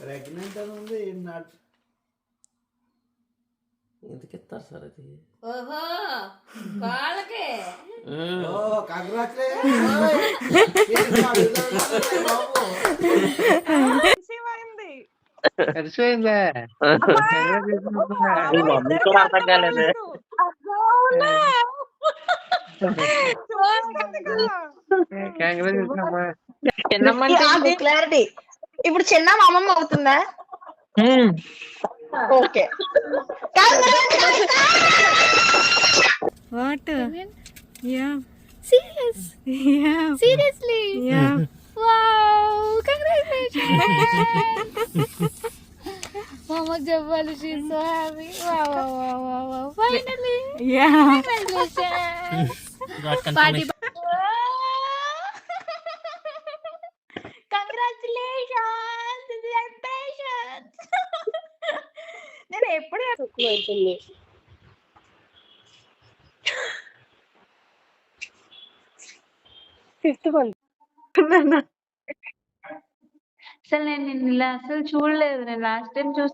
Pregnant అని ఉంది not. ఎందుకు ఇస్తారు సార్ అది? ఓహో వాళ్ళకే కలిసిపోయిందా? మమ్మీ కూడా అర్థం కాలేదు. క్లారిటీ. ఇప్పుడు చిన్న అమ్మమ్మ అవుతుందా? Okay. What? Yeah. Serious? Yeah. Seriously? Yeah. Wow! Congratulations! Mama Jawali, she's so happy. Wow. Finally! Yeah. Congratulations! Party. Congratulations! This is our patience! నేను ఎప్పుడు అవుతుంది ఫిఫ్త్ మంత్. అసలు నేను ఇలా అసలు చూడలేదు. నేను లాస్ట్ టైం చూసిన